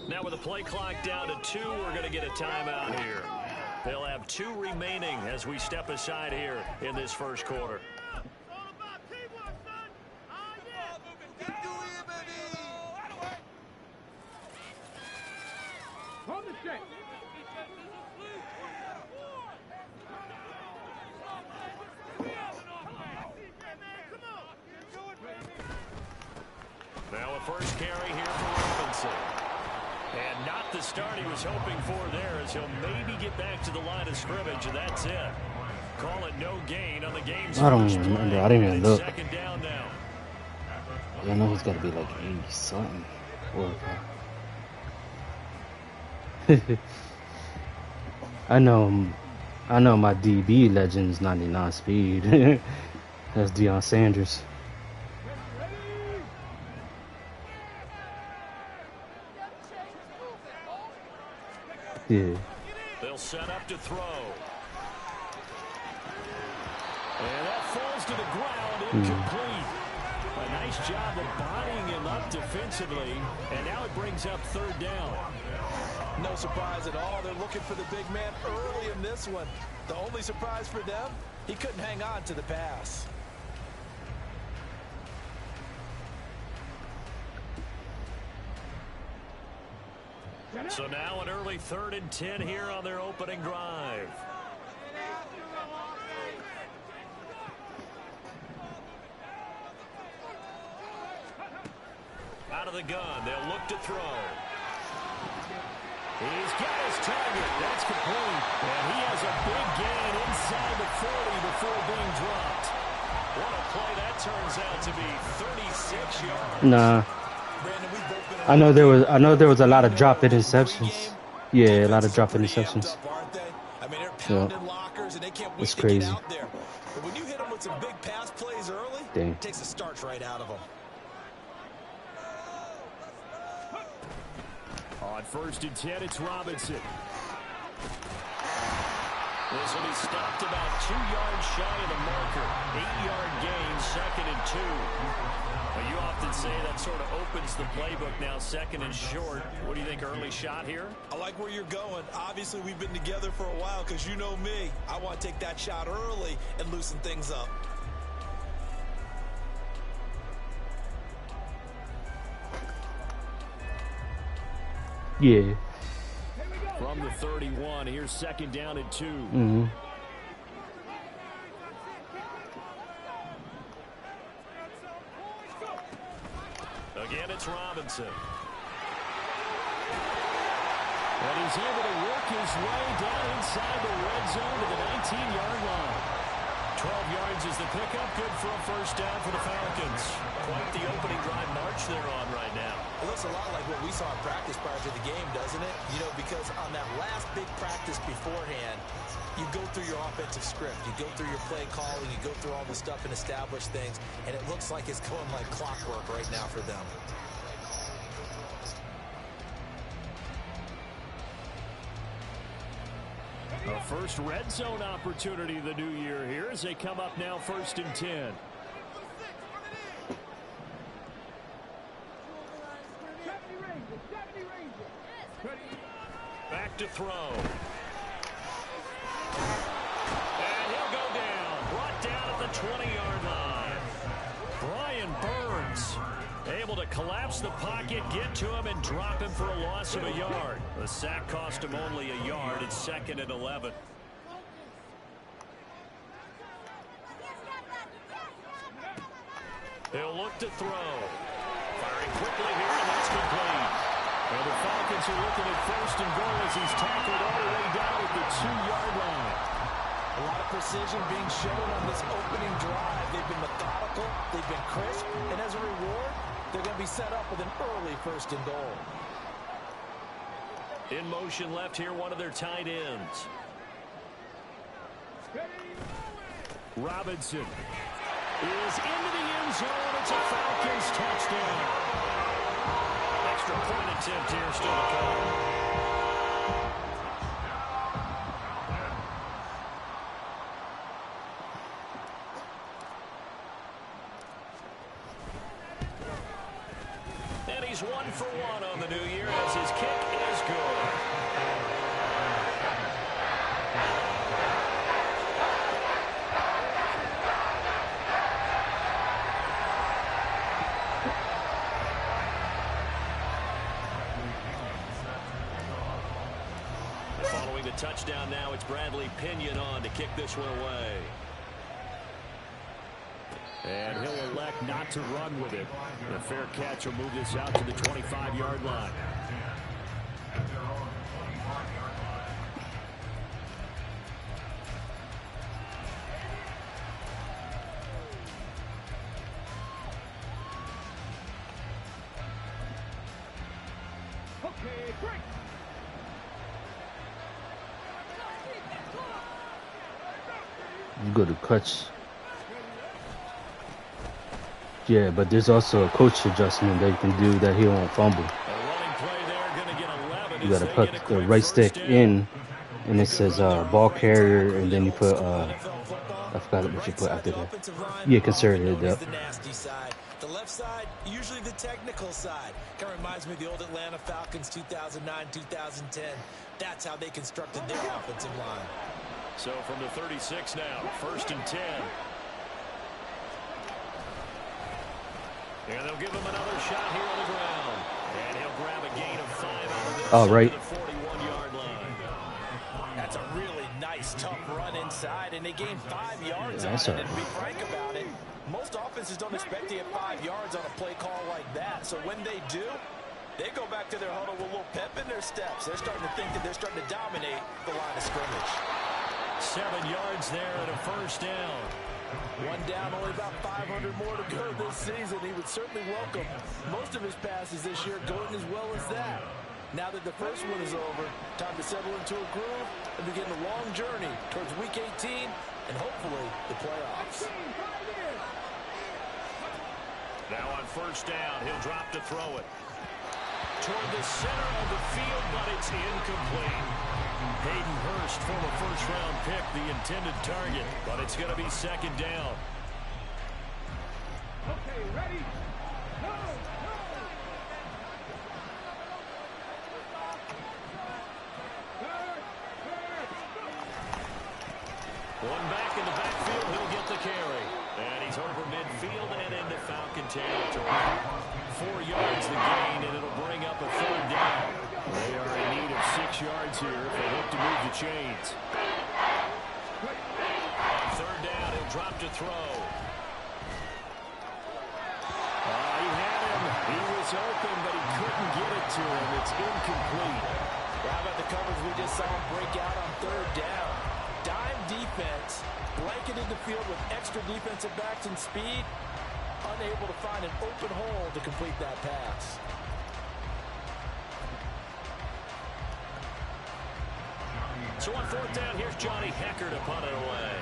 Now with the play clock down to 2, we're going to get a timeout here. They'll have 2 remaining as we step aside here in this first quarter. Now a first carry here for Robinson. And not the start he was hoping for there, as he'll maybe get back to the line of scrimmage, and that's it. Call it no gain on the game's I don't even remember. I didn't even look. Second down now. I know he's got to be like 80-something. I know my DB legend's 99 speed. That's Deion Sanders. Yeah. They'll set up to throw. And that falls to the ground, incomplete. A nice job of bodying him up defensively, and now it brings up third down. No surprise at all. They're looking for the big man early in this one. The only surprise for them, he couldn't hang on to the pass. So now an early 3rd and 10 here on their opening drive. Out of the gun, they'll look to throw. He's got his target. That's complete. And he has a big gain inside the 40 before being dropped. What a play that turns out to be. 36 yards. Nah. I know there was a lot of drop interceptions. Yeah, a lot of drop interceptions. Yeah. It's crazy. But when you hit them with some big pass plays early, it takes the starch right out of them. On 1st and 10, it's Robinson. This will be stopped about 2 yards shy of the marker. 8-yard gain, 2nd and 2. Well, you often say that sort of opens the playbook now, 2nd and short. What do you think, early shot here? I like where you're going. Obviously, we've been together for a while because you know me. I want to take that shot early and loosen things up. Yeah. From the 31, here's 2nd down and 2. Again, it's Robinson. And he's able to work his way down inside the red zone to the 19-yard line. 12 yards is the pickup. Good for a first down for the Falcons. Quite the opening drive march they're on right now. It looks a lot like what we saw in practice prior to the game, doesn't it? You know, because on that last big practice beforehand, you go through your offensive script. You go through your play calling. You go through all the stuff and establish things. And it looks like it's going like clockwork right now for them. A first red zone opportunity the new year here as they come up now 1st and 10. Back to throw. And he'll go down. Brought down at the 20-yard line. Brian Burns able to collapse the pocket, get to him, and drop him for a loss of a yard. The sack cost him only a yard. It's 2nd and 11. He'll look to throw. Firing quickly here, and that's complete. And the Falcons are looking at 1st and goal as he's tackled all the way down at the 2-yard line. A lot of precision being shown on this opening drive. They've been methodical, they've been crisp, and as a reward, they're going to be set up with an early 1st and goal. In motion left here, one of their tight ends. Robinson is into the end zone. It's a Falcons touchdown. Extra point attempt here still to come. He's 1 for 1 on the new year as his kick is good. Following the touchdown now, it's Bradley Pinion on to kick this one away. And he'll elect not to run with it. A fair catch will move this out to the 25-yard line. You go to clutch. Yeah, but there's also a coach adjustment that you can do that he won't fumble. You gotta put the right stick in, and it says ball carrier, and then you put I forgot what you put after that. Yeah, conservative. Yep. The left side, usually the technical side. Kind of reminds me of the old Atlanta Falcons 2009-2010. That's how they constructed their offensive line. So from the 36 now, 1st and 10. And they'll give him another shot here on the ground. And he'll grab a gain of 5 out of this. All right. The 41-yard line. That's a really nice, tough run inside, and they gained 5 yards on it. And to be frank about it, most offenses don't expect to get 5 yards on a play call like that. So when they do, they go back to their huddle with a little pep in their steps. They're starting to think that they're starting to dominate the line of scrimmage. 7 yards there and a 1st down. One down, only about 500 more to go this season. He would certainly welcome most of his passes this year going as well as that. Now that the first one is over, time to settle into a groove and begin the long journey towards Week 18 and hopefully the playoffs. Now on 1st down, he'll drop to throw it. Toward the center of the field, but it's incomplete. Hayden Hurst, former 1st-round pick, the intended target, but it's going to be 2nd down. Okay, ready? Go! One back in the backfield, he'll get the carry. And he's over midfield and into Falcon territory. 4 yards the gain, and it'll bring up a 3rd down. They are in need of 6 yards here if they hope to move the chains. On 3rd down, he'll drop to throw. He had him. He was open, but he couldn't get it to him. It's incomplete. How about the coverage we just saw him break out on 3rd down? Dime defense, blanketed the field with extra defensive backs and speed, unable to find an open hole to complete that pass. So on 4th down, here's Johnny Hecker to punt it away.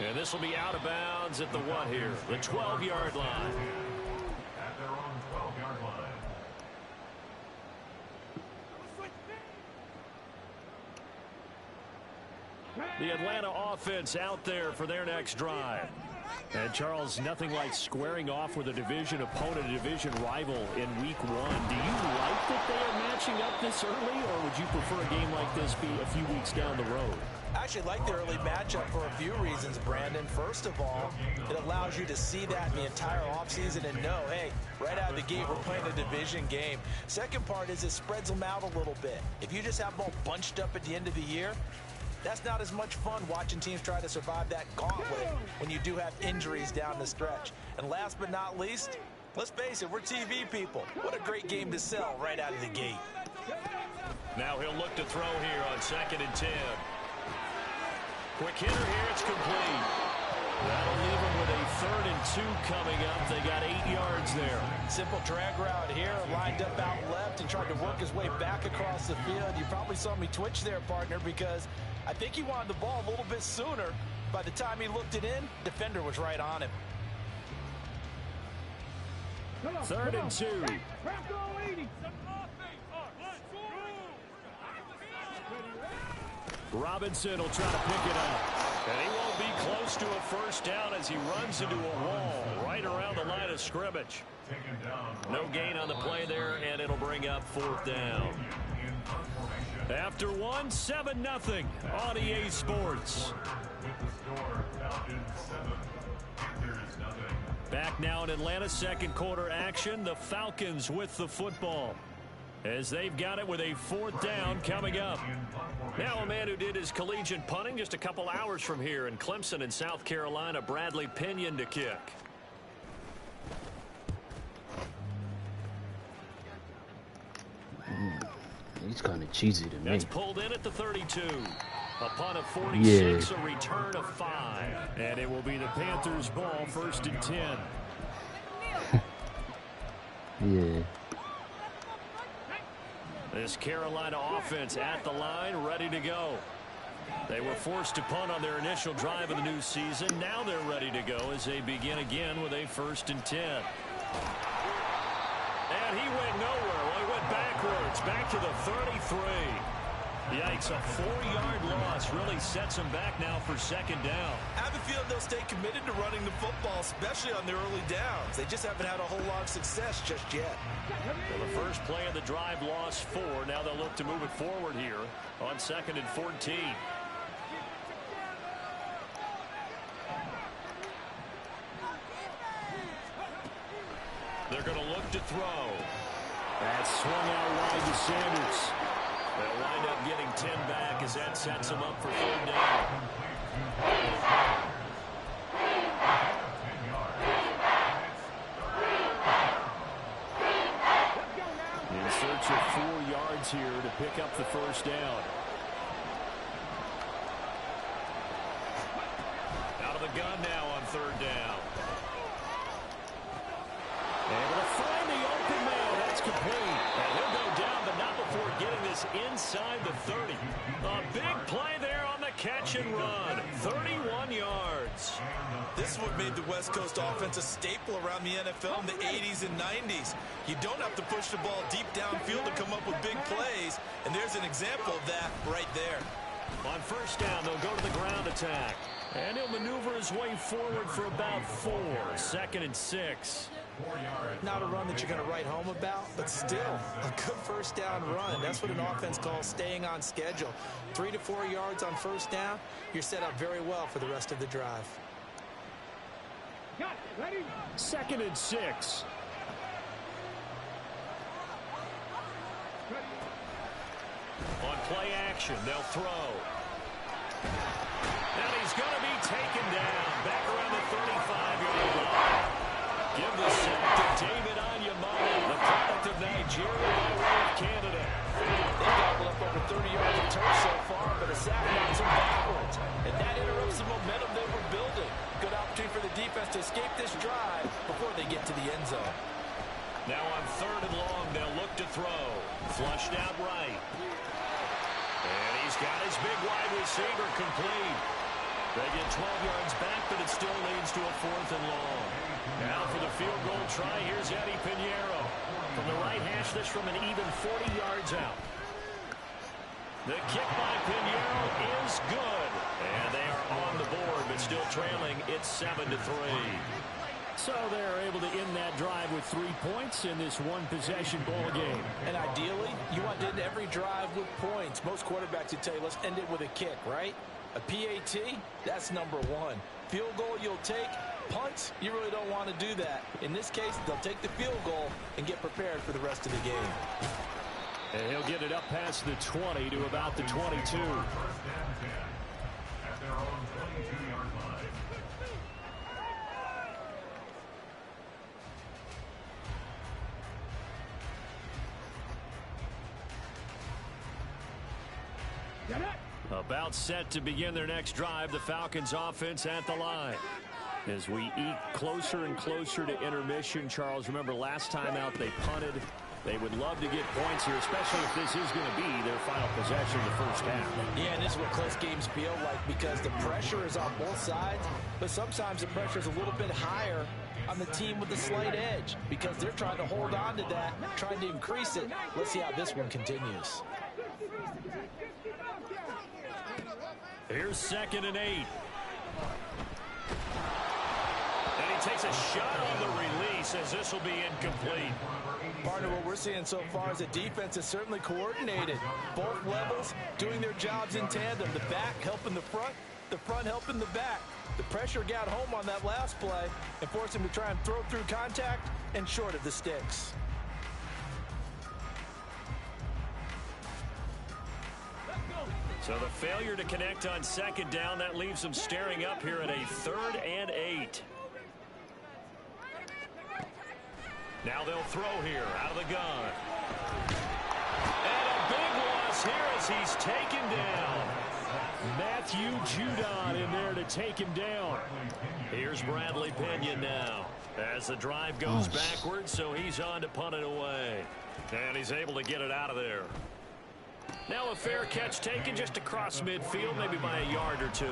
And this will be out of bounds at the what here? The 12-yard line. At their own 12-yard line. The Atlanta offense out there for their next drive. And Charles, nothing like squaring off with a division opponent, a division rival in week 1. Do you like that they are matching up this early, or would you prefer a game like this be a few weeks down the road? I actually like the early matchup for a few reasons, Brandon. First of all, it allows you to see that in the entire offseason and know, hey, right out of the gate, we're playing a division game. Second part is it spreads them out a little bit. If you just have them all bunched up at the end of the year, that's not as much fun watching teams try to survive that gauntlet when you do have injuries down the stretch. And last but not least, let's face it, we're TV people. What a great game to sell right out of the gate. Now he'll look to throw here on 2nd and 10. Quick hitter here, it's complete. That'll leave him with a 3rd and 2 coming up. They got 8 yards there. Simple drag route here, lined up out left and tried to work his way back across the field. You probably saw me twitch there, partner, because I think he wanted the ball a little bit sooner. By the time he looked it in, defender was right on him. 3rd and 2. Robinson will try to pick it up. And he won't be close to a first down as he runs into a wall right around the line of scrimmage. No gain on the play there, and it'll bring up 4th down. After 1, 7-0 on EA Sports. Back now in Atlanta, second quarter action. The Falcons with the football, as they've got it with a 4th down coming up. Now a man who did his collegiate punting just a couple hours from here in Clemson in South Carolina, Bradley Pinion to kick. He's kind of cheesy to me. That's pulled in at the 32. A punt of 46, a return of 5. And it will be the Panthers' ball, 1st and 10. Yeah. This Carolina offense at the line, ready to go. They were forced to punt on their initial drive of the new season. Now they're ready to go as they begin again with a 1st and 10. And he went nowhere. Well, he went backwards, back to the 33. Yikes, a 4-yard loss really sets them back now for 2nd down. I have a feeling they'll stay committed to running the football, especially on their early downs. They just haven't had a whole lot of success just yet. Well, the first play of the drive lost 4. Now they'll look to move it forward here on 2nd and 14. They're going to look to throw. That's swung out wide to Sanders. They'll wind up getting 10 back as that sets them up for 3rd down. In search of 4 yards here to pick up the 1st down. Out of the gun now on 3rd down. Able to find the open man. That's complete. And he'll go down, but not before getting this inside the 30. A big play there on the catch and run. 31 yards. This is what made the West Coast offense a staple around the NFL in the 80s and 90s. You don't have to push the ball deep downfield to come up with big plays, and there's an example of that right there. On 1st down, they'll go to the ground attack. And he'll maneuver his way forward for about 4. 2nd and 6. Not a run that you're going to write home about, but still a good 1st down run. That's what an offense calls staying on schedule. 3 to 4 yards on 1st down, you're set up very well for the rest of the drive. 2nd and 6. On play action, they'll throw. And he's going to be taken down back around the 35-yard line. Give the sack to David Onyemata, the product of Nigeria by way of Canada. They've gobbled up over 30 yards of turf so far, but a sack knocks them backwards. And that interrupts the momentum they were building. Good opportunity for the defense to escape this drive before they get to the end zone. Now on 3rd and long, they'll look to throw. Flushed out right. And he's got his big wide receiver complete. They get 12 yards back, but it still leads to a 4th and long. Now for the field goal try, here's Eddie Pinheiro. From the right hash, this from an even 40 yards out. The kick by Pinheiro is good. And they are on the board, but still trailing. It's 7-3. So they're able to end that drive with 3 points in this one-possession ball game. And ideally, you want to end every drive with points. Most quarterbacks would tell you, let's end it with a kick, right? A PAT, that's number 1. Field goal you'll take. Punts, you really don't want to do that. In this case, they'll take the field goal and get prepared for the rest of the game. And he'll get it up past the 20 to about the 22. About set to begin their next drive, the Falcons offense at the line. As we eke closer and closer to intermission, Charles, remember last time out they punted. They would love to get points here, especially if this is going to be their final possession of the first half. Yeah, and this is what close games feel like because the pressure is on both sides, but sometimes the pressure is a little bit higher on the team with the slight edge because they're trying to hold on to that, trying to increase it. Let's see how this one continues. Here's 2nd and 8. And he takes a shot on the release as this will be incomplete. Partner, what we're seeing so far is the defense is certainly coordinated. Both levels doing their jobs in tandem. The back helping the front helping the back. The pressure got home on that last play and forced him to try and throw through contact and short of the sticks. So the failure to connect on 2nd down, that leaves them staring up here at a 3rd and 8. Now they'll throw here out of the gun. And a big loss here as he's taken down. Matthew Judon in there to take him down. Here's Bradley Pinion now as the drive goes backwards, so he's on to punt it away. And he's able to get it out of there. Now a fair catch taken just across midfield, maybe by a yard or 2.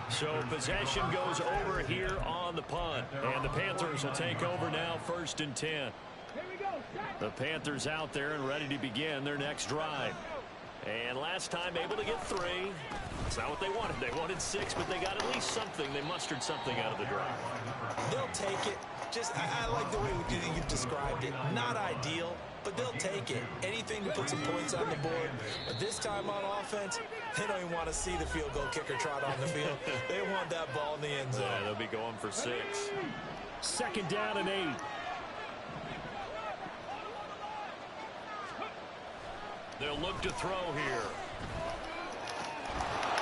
So possession goes over here on the punt. And the Panthers will take over now, 1st and 10. The Panthers out there and ready to begin their next drive. And last time able to get 3. It's not what they wanted. They wanted 6, but they got at least something. They mustered something out of the drive. They'll take it. I like the way you've described it. Not ideal, but they'll take it. Anything to put some points on the board. But this time on offense, they don't even want to see the field goal kicker trot on the field. They want that ball in the end zone. Yeah, they'll be going for 6. 2nd down and 8. They'll look to throw here.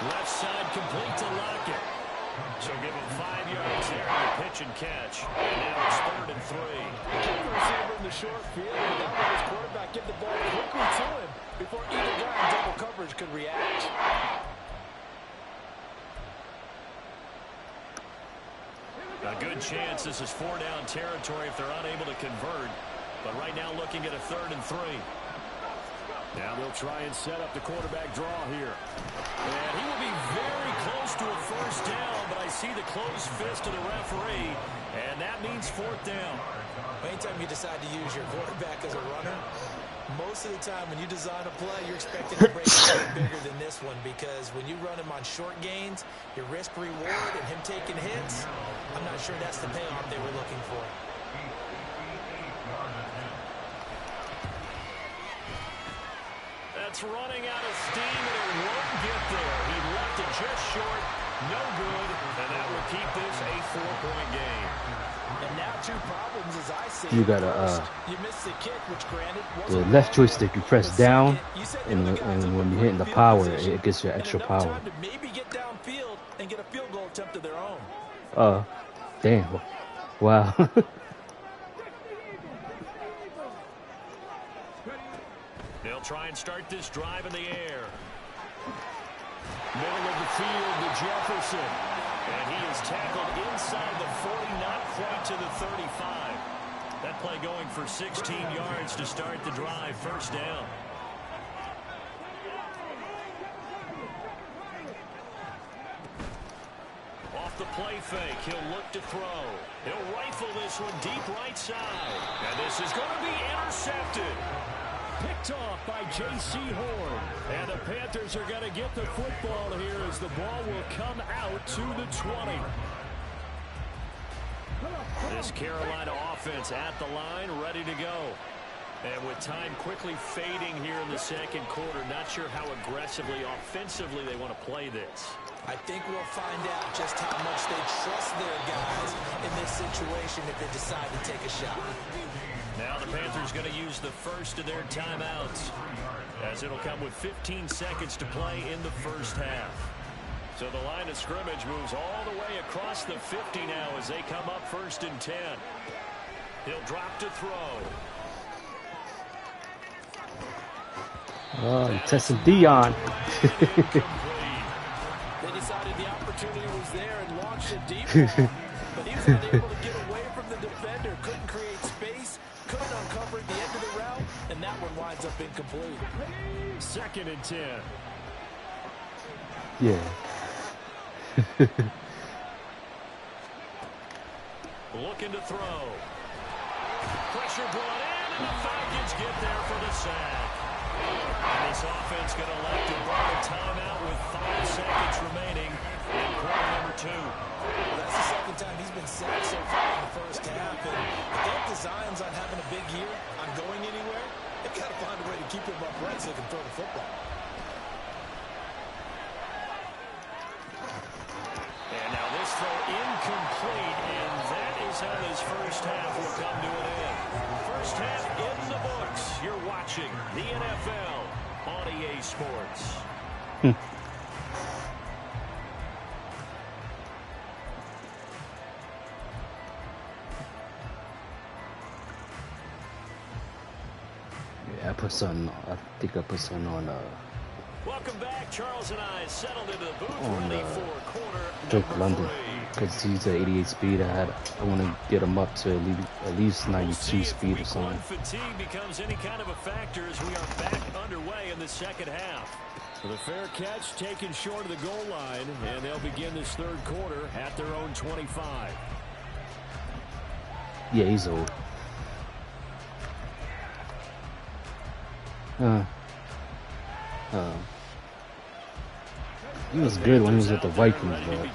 Left side complete to Lockett. So give him 5 yards there on the pitch and catch. And now it's 3rd and 3. Keep the receiver in the short field, and that way his quarterback get the ball quickly to him before either guy in double coverage could react. A good chance this is 4-down territory if they're unable to convert. But right now looking at a 3rd and 3. Now they'll try and set up the quarterback draw here. And he will be very close to a 1st down, but I see the closed fist of the referee, and that means 4th down. Anytime you decide to use your quarterback as a runner, most of the time when you design a play, you're expecting to break something bigger than this one, because when you run him on short gains, your risk reward and him taking hits, I'm not sure that's the payoff they were looking for. That's running out of steam, and it won't get there. He left it just short. No good, and that will keep this a 4-point game. And now 2 problems as I see. You gotta you missed the kick, which granted the left joystick you press down, and when you're hitting the power, it gets you extra power. To maybe get downfield and get a field goal attempt of their own. Damn. Wow. They'll try and start this drive in the air. Middle of the field to Jefferson. And he is tackled inside the 40, not quite to the 35. That play going for 16 yards to start the drive. 1st down. Off the play fake, he'll look to throw. He'll rifle this one deep right side. And this is going to be intercepted. Picked off by J.C. Horn. And the Panthers are going to get the football here as the ball will come out to the 20. This Carolina offense at the line, ready to go. And with time quickly fading here in the 2nd quarter, not sure how aggressively, offensively they want to play this. I think we'll find out just how much they trust their guys in this situation if they decide to take a shot. Now the Panthers going to use the first of their timeouts, as it'll come with 15 seconds to play in the 1st half. So the line of scrimmage moves all the way across the 50 now as they come up 1st and 10. He'll drop to throw. Oh, you're testing Dion. They decided the opportunity was there and launched a deep ball, but he was unable to get away from the defender, couldn't create space, couldn't uncover at the end of the route, and that one winds up incomplete. 2nd and 10. Yeah. Looking to throw. Pressure brought in, and the Falcons get there for the sack. And this offense going to elect to burn a timeout with 5 seconds remaining in quarter number 2. Well, that's the second time he's been sacked so far in the first half. And if they have designs on having a big year, on going anywhere, they've got to find a way to keep him upright so they can throw the football. And now this throw incomplete, and that is how this first half will come to an end. First half in the books. You're watching the NFL on EA Sports. Yeah, I put something. I think I put something on. Welcome back. Charles and I settled into the booth On, ready for quarter Drake number London, 3. because he's at 88 speed. I want to get him up to at least 92 speed or something. Fatigue becomes any kind of a factor as we are back underway in the second half. So the fair catch taken short of the goal line, and they'll begin this third quarter at their own 25. Yeah, he's old. He was good when he was at the Vikings, but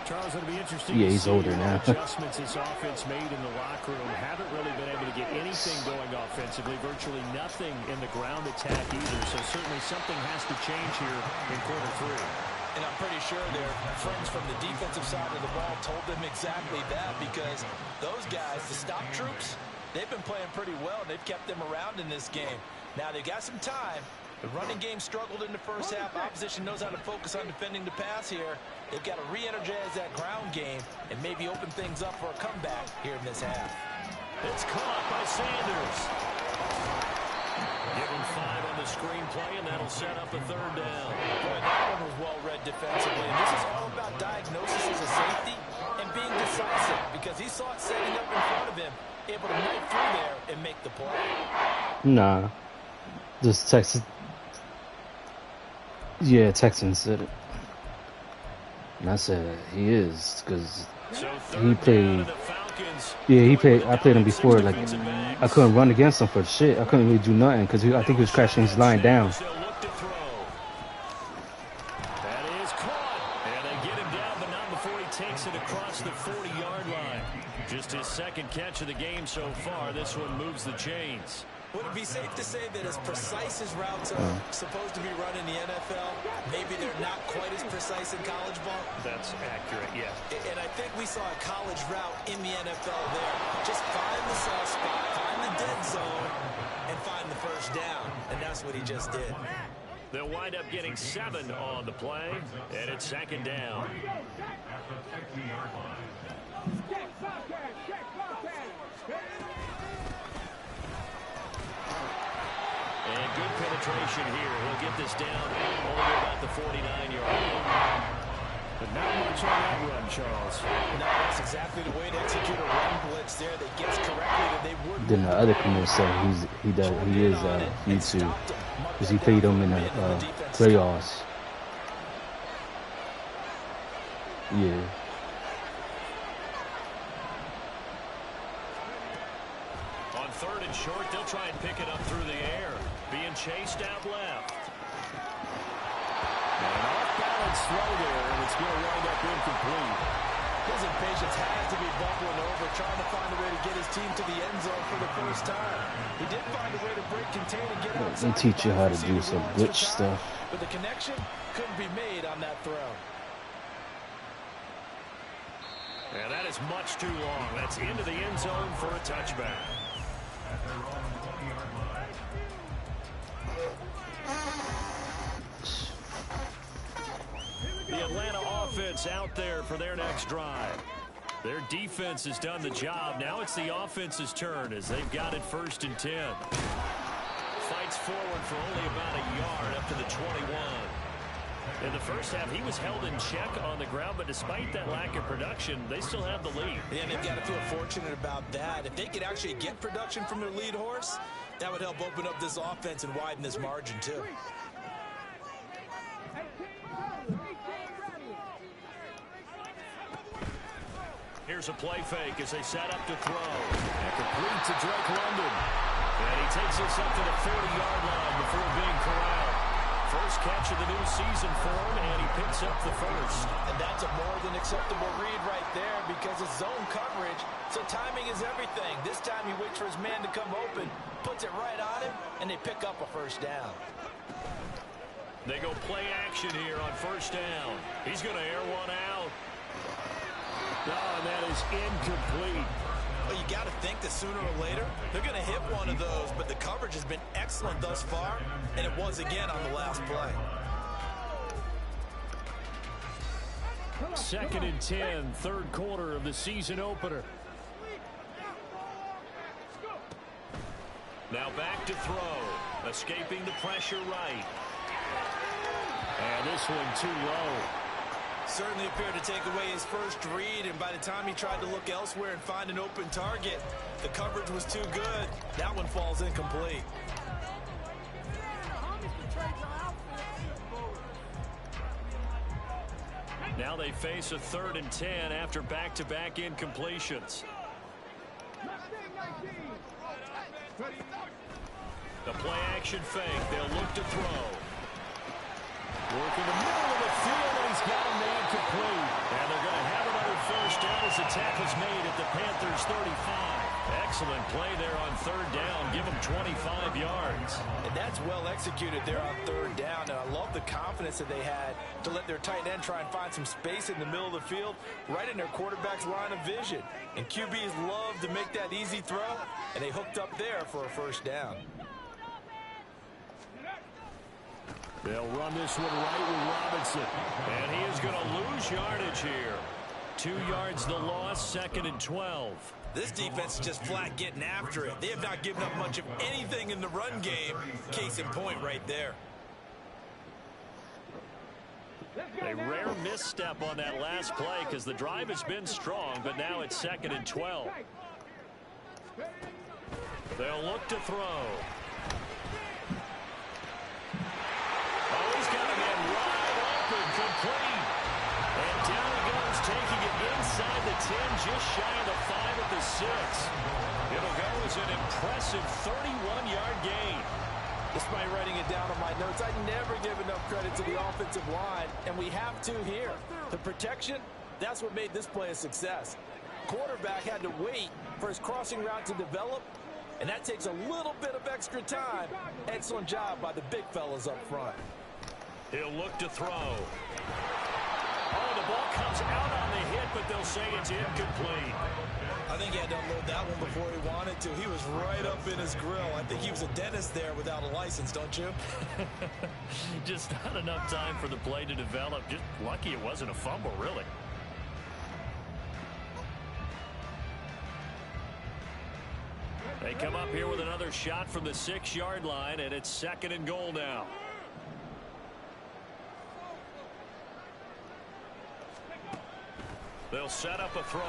Charles, it'll be interesting. Yeah, he's older now. Adjustments this offense made in the locker room haven't really been able to get anything going offensively. Virtually nothing in the ground attack either. So certainly something has to change here in quarter 3. And I'm pretty sure their friends from the defensive side of the ball told them exactly that, because those guys, the stop troops, they've been playing pretty well, and they've kept them around in this game. Now they've got some time. The running game struggled in the first half. Opposition knows how to focus on defending the pass here. They've got to re-energize that ground game and maybe open things up for a comeback here in this half. It's caught by Sanders. Give him 5 on the screenplay, and that'll set up a third down. Boy, that one was well read defensively. And this is all about diagnosis as a safety and being decisive, because he saw it setting up in front of him, able to knife through there and make the play. nah, just Texas. Yeah, Texans said it. And I said he is, because he played. Yeah, he played. I played him before. Like, I couldn't run against him for shit. I couldn't really do nothing because I think he was crashing his line down. That is caught, and they get him down, but not before he takes it across the 40-yard line. Just his second catch of the game so far. This one moves the chains. Would it be safe to say that as precise as routes are supposed to be run in the NFL, maybe they're not quite as precise in college ball? That's accurate, yeah. And I think we saw a college route in the NFL there. Just find the soft spot, find the dead zone, and find the first down. And that's what he just did. They'll wind up getting 7 on the play, and it's second down. And good penetration here. He'll get this down over about the 49-yard line. But not much on that run, Charles. No, that's exactly the way to execute a run blitz there that gets correctly that they would. Then the other committee said he is YouTube, because he played him in the playoffs. Yeah. On 3rd and short, they'll try and pick it up through the air. Being chased out left. And off-balance throw there, and it's going to wind up incomplete. His impatience has to be bubbling over, trying to find a way to get his team to the end zone for the first time. He did find a way to break contain and get outside. They teach you how to do some glitch stuff. But the connection couldn't be made on that throw. And that is much too long. That's into the end zone for a touchback. The Atlanta offense out there for their next drive. Their defense has done the job. Now it's the offense's turn as they've got it 1st and 10. Fights forward for only about a yard up to the 21. In the first half, he was held in check on the ground, but despite that lack of production, they still have the lead. And they've got to feel fortunate about that. If they could actually get production from their lead horse, that would help open up this offense and widen this margin, too. Here's a play fake as they set up to throw. And complete to Drake London. And he he takes us up to the 40-yard line before being corralled. First catch of the new season for him, and he picks up the first. And that's a more than acceptable read right there because it's zone coverage, so timing is everything. This time he waits for his man to come open, puts it right on him, and they pick up a first down. They go play action here on first down. He's going to air one out. Oh, and that is incomplete. Well, you got to think that sooner or later they're going to hit one of those, but the coverage has been excellent thus far, and it was again on the last play. 2nd and 10, third quarter of the season opener. Now back to throw, escaping the pressure right. And this one too low. Certainly appeared to take away his first read, and by the time he tried to look elsewhere and find an open target, the coverage was too good. That one falls incomplete. Now they face a 3rd and 10 after back-to-back incompletions. The play-action fake. They'll look to throw. Working the middle of the field, and he's got him there complete. And they're going to have another first down as the tackle's made at the Panthers' 35. Excellent play there on 3rd down. Give them 25 yards. And that's well executed there on 3rd down. And I love the confidence that they had to let their tight end try and find some space in the middle of the field, right in their quarterback's line of vision. And QBs love to make that easy throw, and they hooked up there for a first down. They'll run this one right with Robinson. And he is going to lose yardage here. 2 yards the loss, 2nd and 12. This defense is just flat getting after it. They have not given up much of anything in the run game. Case in point right there. A rare misstep on that last play because the drive has been strong, but now it's 2nd and 12. They'll look to throw. He's got a man wide open, complete. And down he goes, taking it inside the 10, just shy of the 5 at the 6. It'll go as an impressive 31-yard gain. Despite writing it down on my notes, I never give enough credit to the offensive line, and we have to here. The protection, that's what made this play a success. Quarterback had to wait for his crossing route to develop, and that takes a little bit of extra time. Excellent job by the big fellas up front. He'll look to throw. Oh, the ball comes out on the hit, but they'll say it's incomplete. I think he had to unload that one before he wanted to. He was right up in his grill. I think he was a dentist there without a license, don't you? Just not enough time for the play to develop. Just lucky it wasn't a fumble, really. They come up here with another shot from the 6-yard line, and it's 2nd and goal now. They'll set up a throw.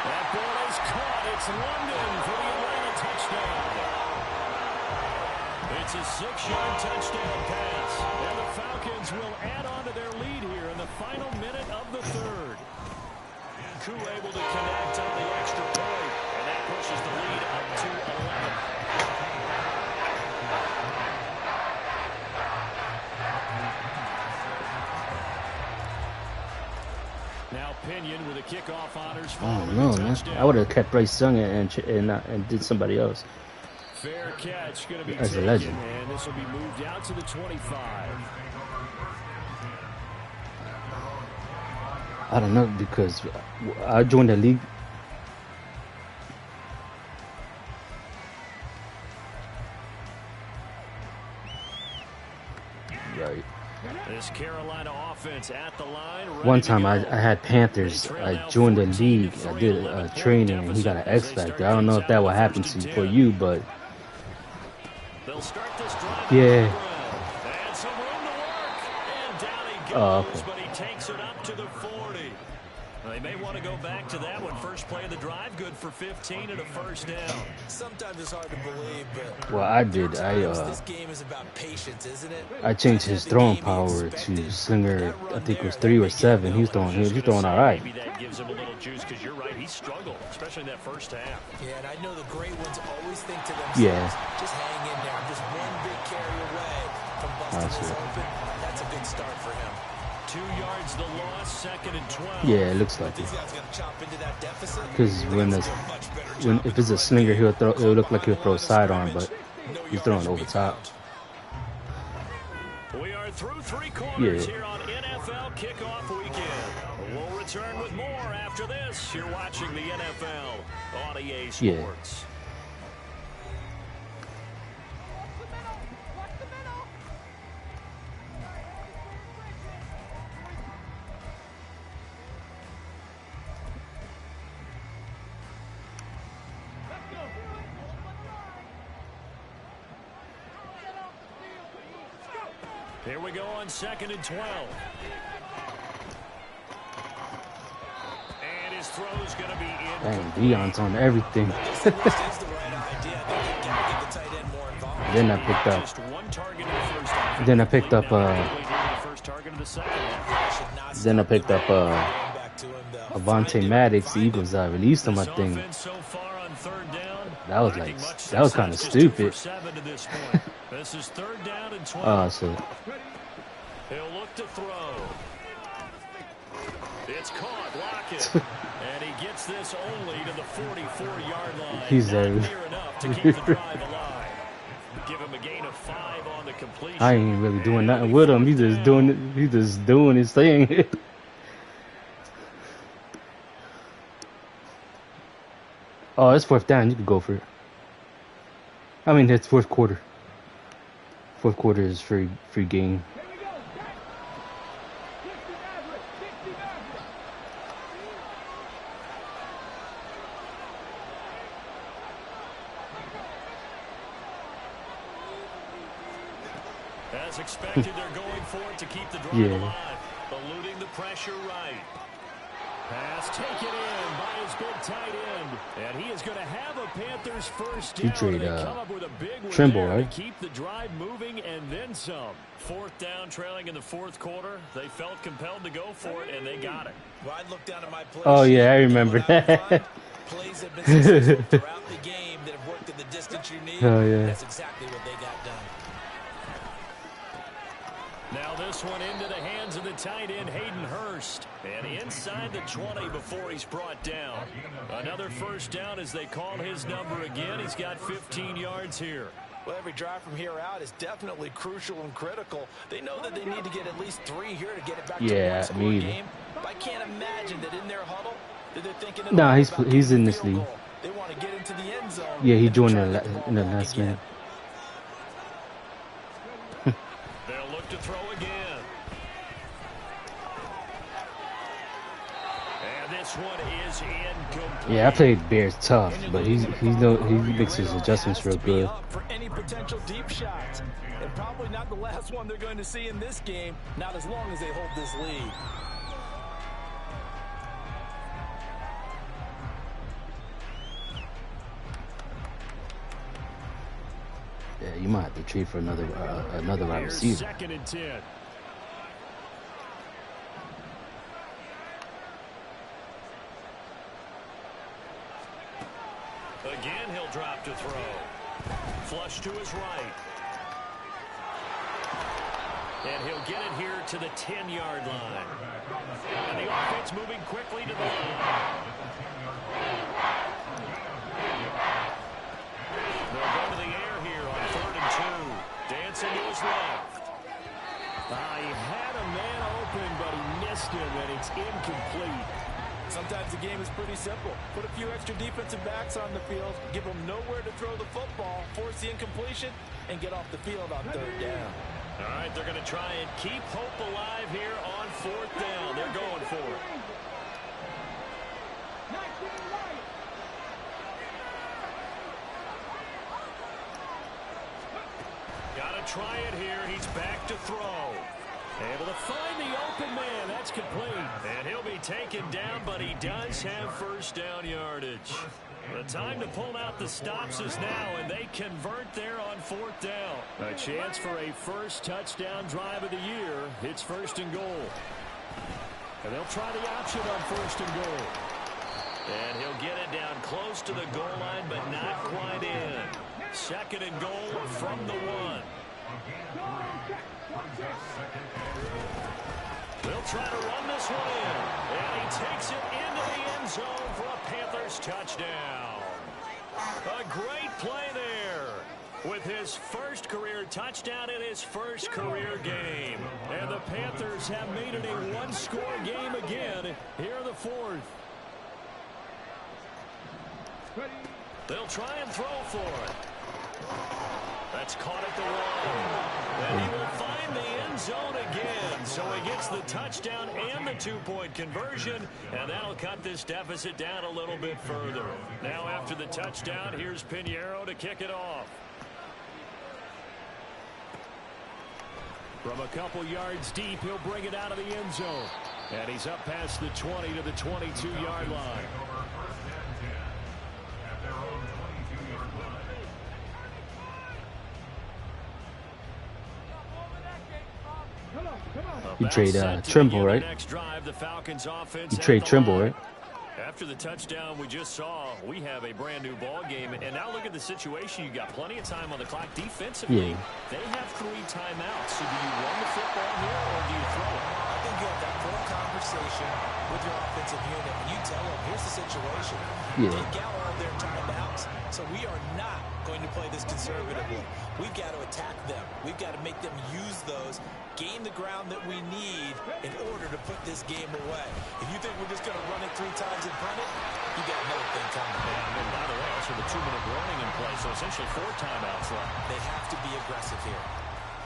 That ball is caught. It's London for the Atlanta touchdown. It's a 6-yard touchdown pass. And the Falcons will add on to their lead here in the final minute of the 3rd. Koo able to connect on the extra point. And that pushes the lead up to 11. Now Pinion with a kickoff honors. Oh no, man! I would have kept Bryce Young and did somebody else. Fair catch, going to be as taken, a legend. and this will be moved out to the 25. I don't know because I joined the league. Right. This Carolina offense at the line. One time I had Panthers. I joined the league. I did a training, and he got an X Factor. I don't know if that will happen to you, for you, but yeah. And some room to work. And down he goes, Oh, okay. but he takes it up to the 40. They may want to go back to that one. First play of the drive, good for 15 and a first down. Sometimes it's hard to believe, but Well, I did. this game is about patience, isn't it? I changed his throwing power to slinger. I think it was 3 or 7. He's throwing all right. Maybe that gives him a little juice because you're right. He struggled, especially in that first half. Yeah, and I know the great ones always think to themselves, just hang in there. I'm just one big carry away from busting this open. That's a good start for him. 2 yards the loss, 2nd and 12. Yeah, it looks like it. Because if it's a slinger, it'll look like he'll throw a sidearm, but he's throwing over top. We are through 3 quarters here on NFL Kickoff Weekend. We'll return with more after this. You're watching the NFL on EA Sports. Yeah. Here we go on 2nd and 12. And his throw's going to be in. Dang, Deion's on everything. Then I picked up Avonte Maddox. The Eagles released him, I think. That was kind of stupid. This is 3rd down and 12. Oh, so he'll look to throw. It's caught, Lockett. And he gets this only to the 44-yard line. He's near enough to keep the drive alive. Give him a gain of 5 on the completion. I ain't really doing nothing with him. He's just doing his thing. Oh, it's 4th down. You can go for it. I mean, it's 4th quarter. 4th quarter is free game. As expected, they're going for it to keep the drive alive. Eluding the pressure right. Pass taken in by his big tight end. And he is going to have a Panthers first down. You trade come up with a big Trimble, right? Keep the drive moving and then some. 4th down, trailing in the 4th quarter. They felt compelled to go for it, and they got it. Well, I'd look down at my play Oh, yeah, I remember that. Plays have been successful throughout the game that have worked at the distance you need. Oh, yeah. That's exactly what they got done. Now this one into the hands of the tight end, Hayden Hurst. And inside the 20 before he's brought down. Another first down as they call his number again. He's got 15 yards here. Well, every drive from here out is definitely crucial and critical. They know that they need to get at least 3 here to get it back to a one-score game. But I can't imagine that in their huddle that they're thinking Nah, he's in this league. They want to get into the end zone. Yeah, he joined in the last minute. They'll look to throw again. And this one is incomplete. Yeah, I played Bears tough, but he makes his adjustments real good. For any potential deep shots. And probably not the last one they're going to see in this game, not as long as they hold this lead. Yeah, you might have to trade for another wide receiver. 2nd and 10. Again, he'll drop to throw. Flush to his right. And he'll get it here to the 10-yard line. And the offense moving quickly to the line. They'll go to the air here on 3rd and 2. Dancing to his left. He had a man open, but he missed him, and it's incomplete. Sometimes the game is pretty simple. Put a few extra defensive backs on the field, give them nowhere to throw the football, force the incompletion, and get off the field on 3rd down. All right, they're going to try and keep hope alive here on 4th down. They're going for it. Got to try it here. He's back to throw. Able to find the open man. That's complete. And he'll be taken down, but he does have first down yardage. The time to pull out the stops is now, and they convert there on fourth down. A chance for a first touchdown drive of the year. It's first and goal. And they'll try the option on first and goal. And he'll get it down close to the goal line, but not quite in. Second and goal from the 1. They'll try to run this one in. And he takes it into the end zone for a Panthers touchdown. A great play there with his first career touchdown in his first career game. And the Panthers have made it a one-score game again here in the fourth. They'll try and throw for it. That's caught at the 1. And he will find the end zone again. So he gets the touchdown and the 2-point conversion. And that'll cut this deficit down a little bit further. Now after the touchdown, here's Pinheiro to kick it off. From a couple yards deep, he'll bring it out of the end zone. And he's up past the 20 to the 22-yard line. You trade Trimble, right? You trade Trimble, right? After the touchdown we just saw, we have a brand new ball game. And now look at the situation. You got plenty of time on the clock defensively. Yeah. They have 3 timeouts. So do you run the football here or do you throw it? I think you have that full conversation with your offensive unit, and you tell them, here's the situation. Yeah. Take out all their timeouts. So we are not going to play this conservatively. We've got to attack them. We've got to make them use those, gain the ground that we need in order to put this game away. If you think we're just going to run it 3 times and punt it, you got another thing coming. And by the way, also the 2-minute warning in play, so essentially 4 timeouts left. They have to be aggressive here.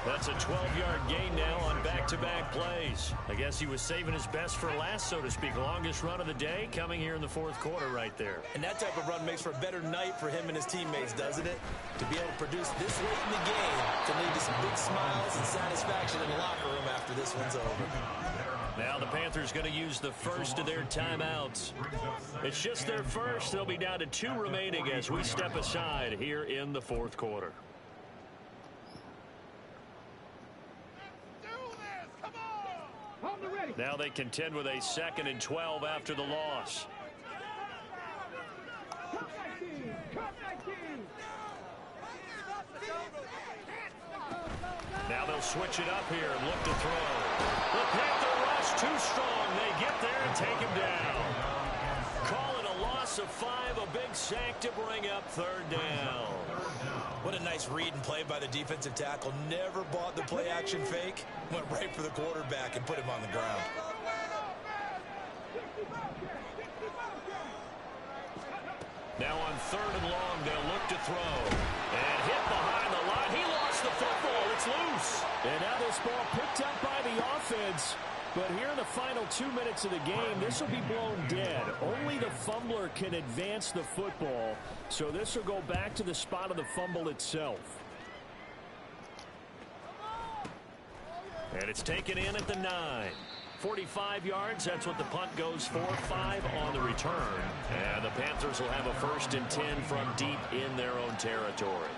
That's a 12-yard gain now on back-to-back plays. I guess he was saving his best for last, so to speak. Longest run of the day coming here in the fourth quarter right there. And that type of run makes for a better night for him and his teammates, doesn't it? To be able to produce this late in the game can lead to some big smiles and satisfaction in the locker room after this one's over. Now the Panthers going to use the first of their timeouts. It's just their first. They'll be down to 2 remaining as we step aside here in the fourth quarter. Now they contend with a 2nd and 12 after the loss. Now they'll switch it up here and look to throw. The Panther rush too strong. They get there and take him down. Call it a loss of 5, a big sack to bring up 3rd down. What a nice read and play by the defensive tackle. Never bought the play action fake. Went right for the quarterback and put him on the ground. Now on 3rd and long, they'll look to throw. And hit behind the line. He lost the football. It's loose. And now this ball picked up by the offense. But here in the final 2 minutes of the game, this will be blown dead. Only the fumbler can advance the football. So this will go back to the spot of the fumble itself. And it's taken in at the 9. 45 yards, that's what the punt goes for. 5 on the return. And the Panthers will have a 1st and 10 from deep in their own territory.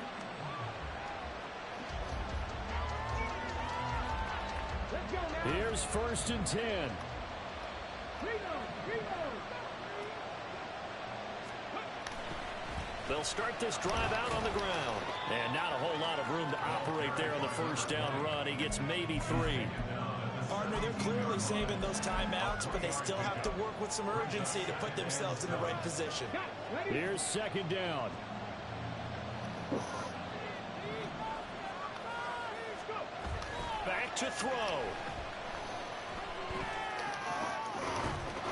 Here's 1st and 10. They'll start this drive out on the ground. And not a whole lot of room to operate there on the 1st down run. He gets maybe 3. Partner, they're clearly saving those timeouts, but they still have to work with some urgency to put themselves in the right position. Here's 2nd down. Back to throw.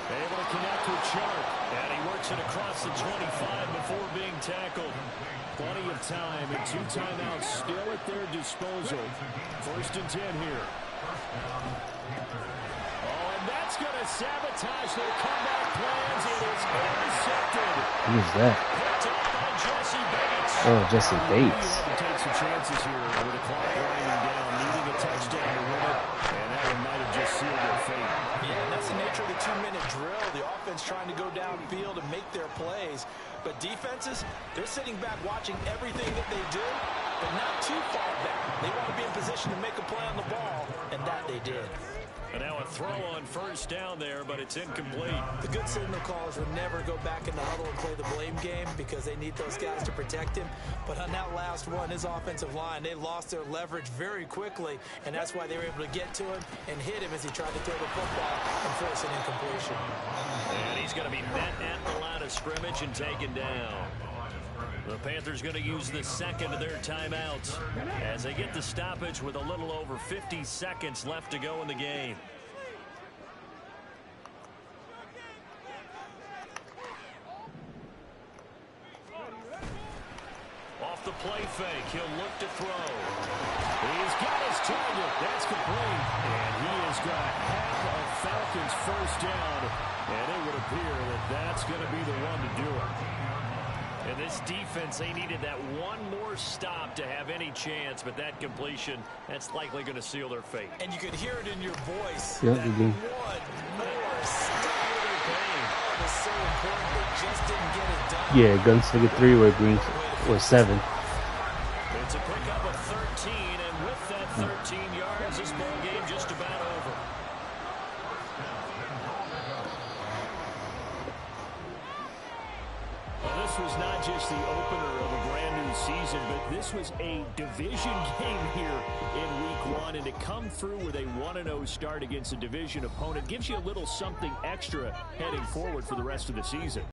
Able to connect with Sharp. And he works it across the 25 before being tackled. Plenty of time and 2 timeouts still at their disposal. 1st and 10 here. Oh, and that's going to sabotage their comeback plans. It is intercepted. Who's that? Picked up by Jesse Bates. Oh, Jesse Bates. Take some chances here with the clock running down, needing a touchdown to win it. And that will to seal their fate. Yeah, and that's the nature of the 2-minute drill. The offense trying to go downfield and make their plays. But defenses, they're sitting back watching everything that they do, but not too far back. They want to be in position to make a play on the ball, and that they did. And now a throw on first down there, but it's incomplete. The good signal callers would never go back in the huddle and play the blame game because they need those guys to protect him. But on that last one, his offensive line, they lost their leverage very quickly, and that's why they were able to get to him and hit him as he tried to throw the football and force an incompletion. And he's going to be met at the line of scrimmage and taken down. The Panthers going to use the second of their timeouts as they get the stoppage with a little over 50 seconds left to go in the game. Off the play fake, he'll look to throw. He's got his target. That's complete. And he has got half of Falcons' first down. And it would appear that that's going to be the one to do it. And this defense, they needed that one more stop to have any chance, but that completion, that's likely going to seal their fate. And you could hear it in your voice. Yeah, that one more stop was so important. They just didn't get it done. Yeah, Gunslinger 3 where Green or 7. It's a pickup of 13, and with that 13 yards, this ball game just about over. Well, this was not just the opener of a brand new season, but this was a division game here in week 1. And to come through with a 1-0 start against a division opponent gives you a little something extra heading forward for the rest of the season.